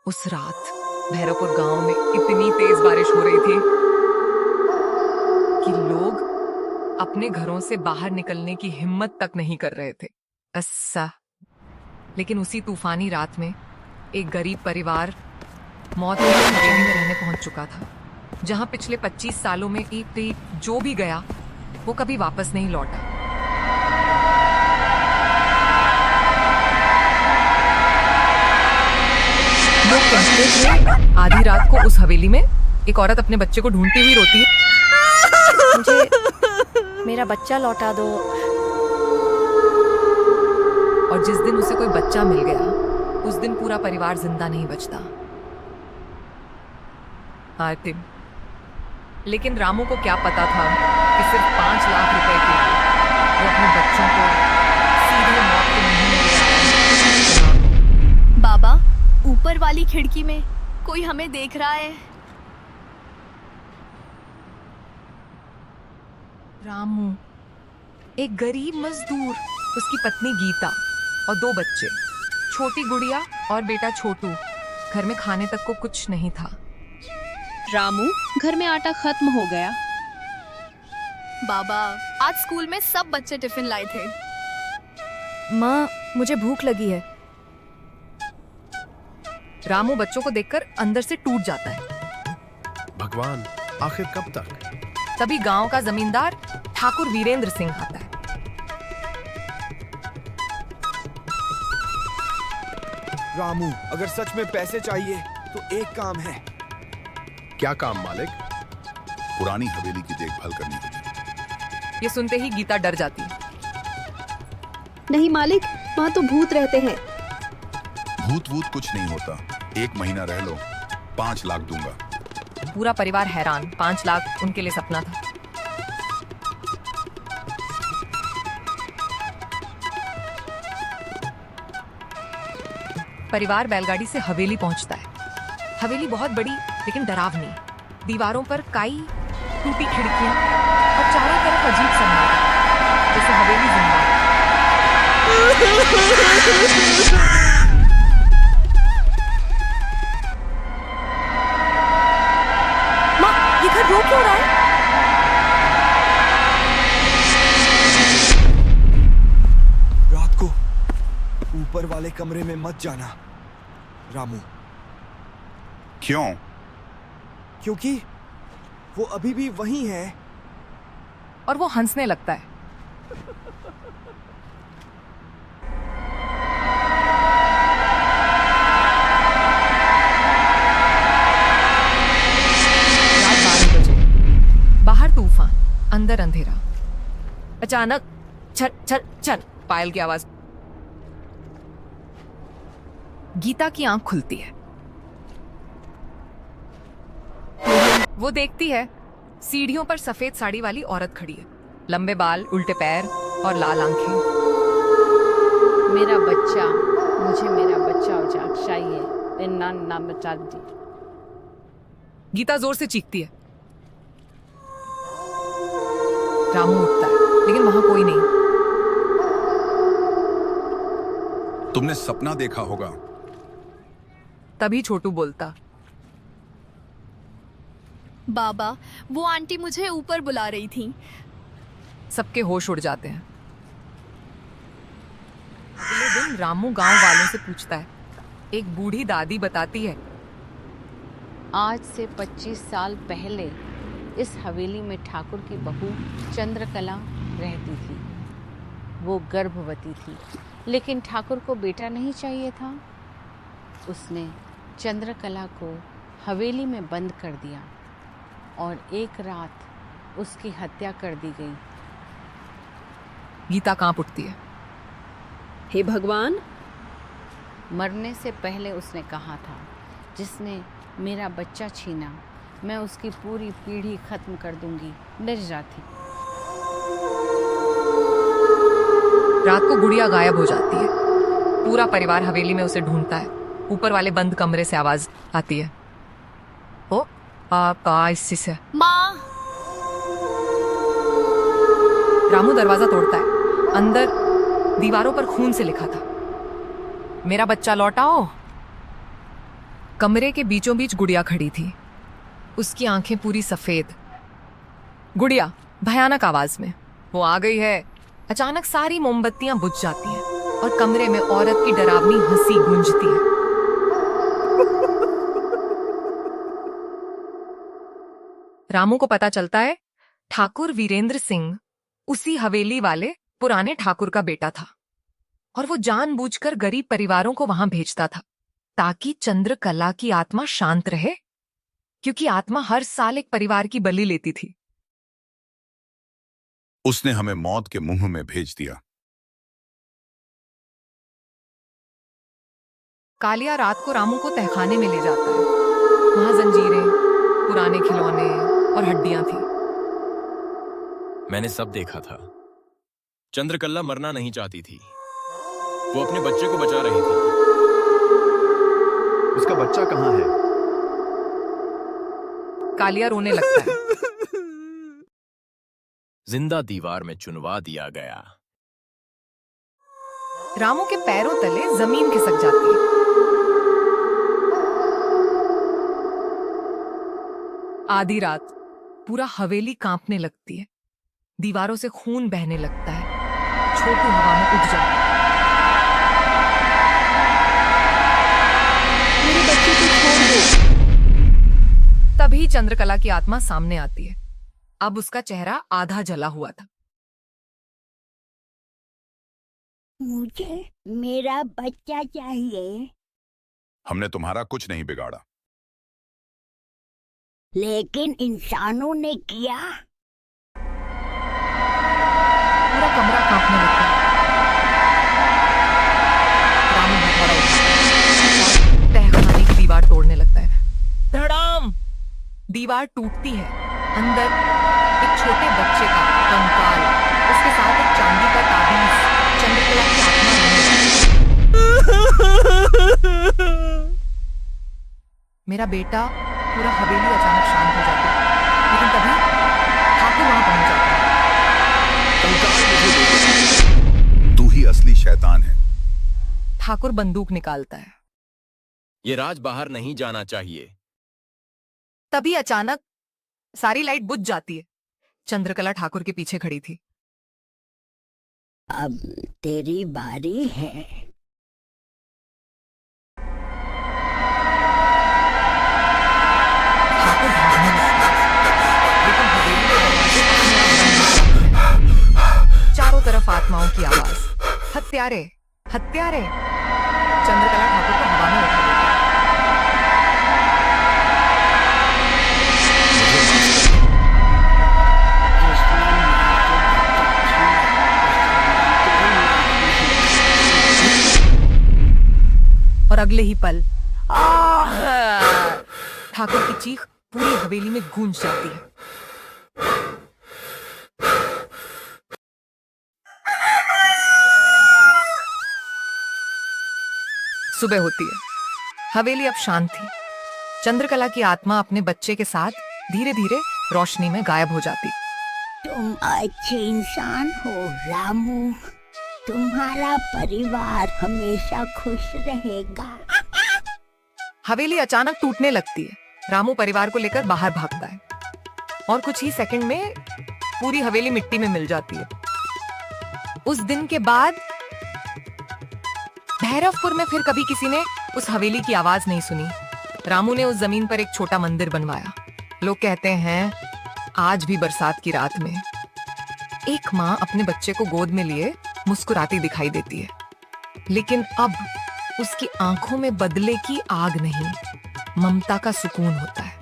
उस रात भैरवपुर गांव में इतनी तेज बारिश हो रही थी कि लोग अपने घरों से बाहर निकलने की हिम्मत तक नहीं कर रहे थे। अस्सा। लेकिन उसी तूफानी रात में एक गरीब परिवार मौत की हवेली में रहने पहुंच चुका था, जहां पिछले 25 सालों में एक जो भी गया वो कभी वापस नहीं लौटा। लोग कहते थे आधी रात को उस हवेली में एक औरत अपने बच्चे को ढूंढती हुई रोती है, मुझे मेरा बच्चा लौटा दो। और जिस दिन उसे कोई बच्चा मिल गया उस दिन पूरा परिवार जिंदा नहीं बचता। आतिम। लेकिन रामू को क्या पता था कि सिर्फ 5 लाख रुपए के लिए वो अपने बच्चों को सीधे मौत के मुंह में ले आया। बाबा, ऊपर वाली खिड़की में कोई हमें देख रहा है। रामू, एक गरीब मजदूर, उसकी पत्नी गीता और 2 बच्चे, छोटी गुड़िया और बेटा छोटू। घर में खाने तक को कुछ नहीं था। रामू, घर में आटा खत्म हो गया। बाबा, आज स्कूल में सब बच्चे टिफिन लाए थे। माँ, मुझे भूख लगी है। रामू बच्चों को देखकर अंदर से टूट जाता है। भगवान, आखिर कब तक? तभी गांव का जमींदार ठाकुर वीरेंद्र सिंह आता है। रामू, अगर सच में पैसे चाहिए तो एक काम है। क्या काम मालिक? पुरानी हवेली की देखभाल करनी होगी। ये सुनते ही गीता डर जाती है। नहीं मालिक, वहाँ तो भूत रहते हैं। भूत वूत कुछ नहीं होता, 1 महीना रह लो, 5 लाख दूंगा। पूरा परिवार हैरान। 5 लाख उनके लिए सपना था। परिवार बैलगाड़ी से हवेली पहुंचता है। हवेली बहुत बड़ी लेकिन डरावनी। दीवारों पर काई, टूटी खिड़कियां और चारों तरफ अजीब सन्नाटा, जैसे हवेली जिंदा है। माँ, ये घर रो क्यों रहा है? रात को ऊपर वाले कमरे में मत जाना रामू, क्यों? क्योंकि वो अभी भी वही है। और वो हंसने लगता है। रात 12 बजे। बाहर तूफान, अंदर अंधेरा। अचानक छन छन छन पायल की आवाज। गीता की आंख खुलती है। वो देखती है सीढ़ियों पर सफेद साड़ी वाली औरत खड़ी है। लंबे बाल, उल्टे पैर और लाल आंखें। मेरा बच्चा, मुझे मेरा बच्चा चाहिए। इन्ना ना बचा दी। गीता जोर से चीखती है। रामू उठता है लेकिन वहां कोई नहीं। तुमने सपना देखा होगा। तभी छोटू बोलता, बाबा, वो आंटी मुझे ऊपर बुला रही थी। सबके होश उड़ जाते हैं। अगले दिन रामू गांव वालों से पूछता है। एक बूढ़ी दादी बताती है, आज से 25 साल पहले इस हवेली में ठाकुर की बहू चंद्रकला रहती थी। वो गर्भवती थी, लेकिन ठाकुर को बेटा नहीं चाहिए था। उसने चंद्रकला को हवेली में बंद कर दिया और एक रात उसकी हत्या कर दी गई। गीता कांप उठती है। हे भगवान! मरने से पहले उसने कहा था, जिसने मेरा बच्चा छीना, मैं उसकी पूरी पीढ़ी खत्म कर दूंगी। निर्जा थी। रात को गुड़िया गायब हो जाती है। पूरा परिवार हवेली में उसे ढूंढता है। ऊपर वाले बंद कमरे से आवाज आती है, ओ आपका इससे से। माँ! रामू दरवाजा तोड़ता है। अंदर दीवारों पर खून से लिखा था, मेरा बच्चा लौटाओ। कमरे के बीचों बीच गुड़िया खड़ी थी, उसकी आंखें पूरी सफेद। गुड़िया भयानक आवाज में, वो आ गई है। अचानक सारी मोमबत्तियां बुझ जाती हैं और कमरे में औरत की डरावनी हंसी गूंजती है। रामू को पता चलता है ठाकुर वीरेंद्र सिंह उसी हवेली वाले पुराने ठाकुर का बेटा था और वो जानबूझकर गरीब परिवारों को वहां भेजता था ताकि चंद्रकला की आत्मा शांत रहे, क्योंकि आत्मा हर साल एक परिवार की बलि लेती थी। उसने हमें मौत के मुंह में भेज दिया। कालिया रात को रामू को तहखाने में ले जाता है। वहां जंजीरें, पुराने खिलौने और हड्डियां थी। मैंने सब देखा था। चंद्रकला मरना नहीं चाहती थी, वो अपने बच्चे को बचा रही थी। उसका बच्चा कहाँ है? कालिया रोने लगता है। जिंदा दीवार में चुनवा दिया गया। रामू के पैरों तले जमीन खिसक जाती है। आधी रात पूरा हवेली कांपने लगती है, दीवारों से खून बहने लगता है। छोटू हवा में उठ जाता है। मेरे बच्चे को छोड़ दो। तभी चंद्रकला की आत्मा सामने आती है। अब उसका चेहरा आधा जला हुआ था। मुझे मेरा बच्चा चाहिए। हमने तुम्हारा कुछ नहीं बिगाड़ा। लेकिन इंसानों ने किया। पूरा कमरा कांपने लगता है। रामू हथौड़ा उठाता है और तहखाने की दीवार तोड़ने लगता है। धड़ाम! दीवार टूटती है। अंदर एक छोटे बच्चे का कंकाल, उसके साथ एक चांदी का ताबीज, चंद्रकला की आत्मा रहने। मेरा बेटा पूरा हवेली अचानक शांत हो जाती है, लेकिन तभी ठाकुर वहां पहुंच जाता है। तू ही असली शैतान है। ठाकुर बंदूक निकालता है। ये राज बाहर नहीं जाना चाहिए। तभी अचानक सारी लाइट बुझ जाती है। चंद्रकला ठाकुर के पीछे खड़ी थी। अब तेरी बारी है। ठाकुर भागने लगता है, लेकिन हवेली के दरवाजे अपने आप बंद हो जाते हैं। चारों तरफ आत्माओं की आवाज, हत्यारे, हत्यारे। चंद्रकला ठाकुर को हवा में उठा देती है। और अगले ही पल ठाकुर की चीख पूरी हवेली में गूंज जाती है। सुबह होती है। हवेली अब शांत थी। चंद्रकला की आत्मा अपने बच्चे के साथ धीरे धीरे रोशनी में गायब हो जाती। तुम अच्छे इंसान हो रामू। तुम्हारा परिवार हमेशा खुश रहेगा। हवेली अचानक टूटने लगती है। रामू परिवार को लेकर बाहर भागता है और कुछ ही सेकंड में पूरी हवेली मिट्टी में मिल जाती है। उस दिन के बाद भैरवपुर में फिर कभी किसी ने उस हवेली की आवाज नहीं सुनी। रामू ने उस जमीन पर एक छोटा मंदिर बनवाया। लोग कहते हैं आज भी बरसात की रात में एक माँ अपने बच्चे को गोद में लिए मुस्कुराती दिखाई देती है, लेकिन अब उसकी आंखों में बदले की आग नहीं, ममता का सुकून होता है।